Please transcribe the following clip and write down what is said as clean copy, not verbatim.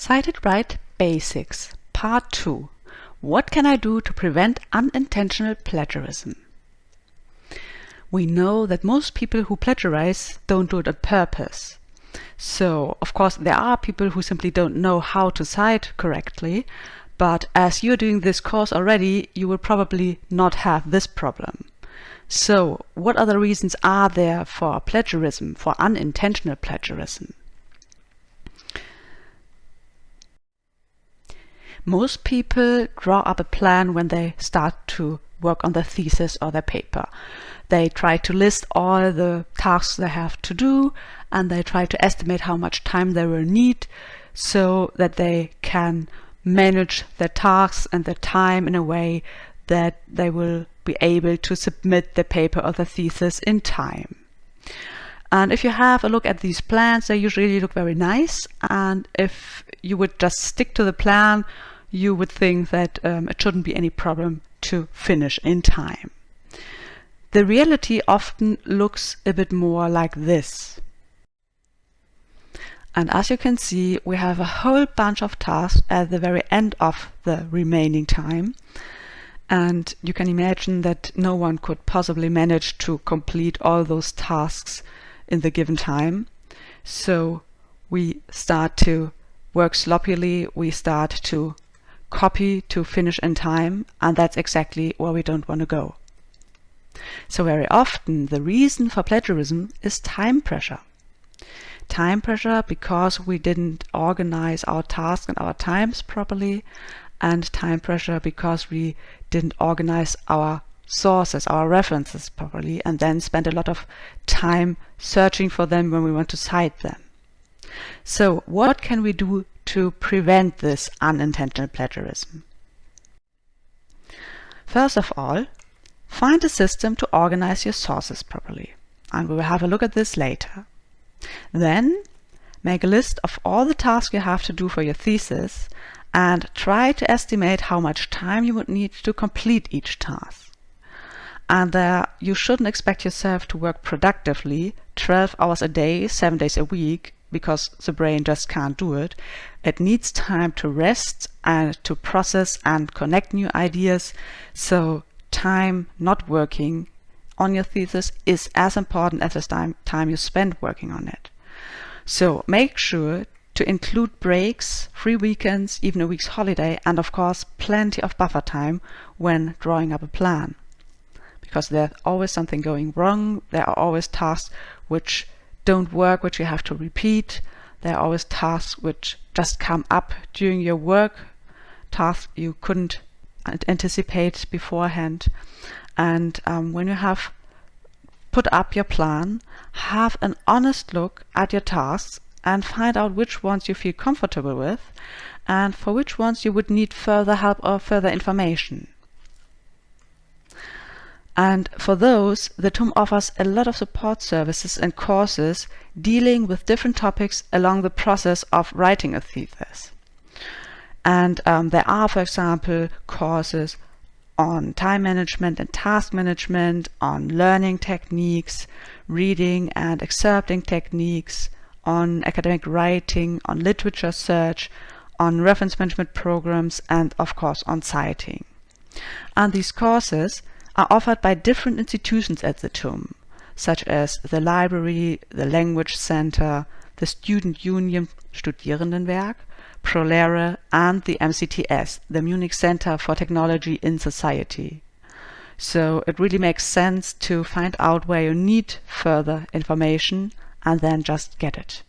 Cited Right Basics, Part 2. What can I do to prevent unintentional plagiarism? We know that most people who plagiarize don't do it on purpose. So, of course, there are people who simply don't know how to cite correctly, but as you're doing this course already, you will probably not have this problem. So, what other reasons are there for plagiarism, for unintentional plagiarism? Most people draw up a plan when they start to work on their thesis or their paper. They try to list all the tasks they have to do, and they try to estimate how much time they will need so that they can manage their tasks and their time in a way that they will be able to submit the paper or the thesis in time. And if you have a look at these plans, they usually look very nice, and if you would just stick to the plan, you would think that it shouldn't be any problem to finish in time. The reality often looks a bit more like this. And as you can see, we have a whole bunch of tasks at the very end of the remaining time. And you can imagine that no one could possibly manage to complete all those tasks in the given time. So we start to work sloppily, we start to copy to finish in time, and that's exactly where we don't want to go. So very often the reason for plagiarism is time pressure. Time pressure because we didn't organize our tasks and our times properly, and time pressure because we didn't organize our sources, our references properly, and then spend a lot of time searching for them when we want to cite them. So what can we do to prevent this unintentional plagiarism? First of all, find a system to organize your sources properly, and we will have a look at this later. Then make a list of all the tasks you have to do for your thesis and try to estimate how much time you would need to complete each task. And you shouldn't expect yourself to work productively 12 hours a day, 7 days a week, because the brain just can't do it. It needs time to rest and to process and connect new ideas. So time not working on your thesis is as important as the time you spend working on it. So make sure to include breaks, free weekends, even a week's holiday, and of course plenty of buffer time when drawing up a plan. Because there's always something going wrong, there are always tasks which don't work, which you have to repeat. There are always tasks which just come up during your work, tasks you couldn't anticipate beforehand. And when you have put up your plan, have an honest look at your tasks and find out which ones you feel comfortable with and for which ones you would need further help or further information. And for those, the TUM offers a lot of support services and courses dealing with different topics along the process of writing a thesis. And there are, for example, courses on time management and task management, on learning techniques, reading and excerpting techniques, on academic writing, on literature search, on reference management programs, and of course on citing. And these courses are offered by different institutions at the TUM, such as the library, the language center, the student union Studierendenwerk, ProLehre, and the MCTS, the Munich Center for Technology in Society. So it really makes sense to find out where you need further information and then just get it.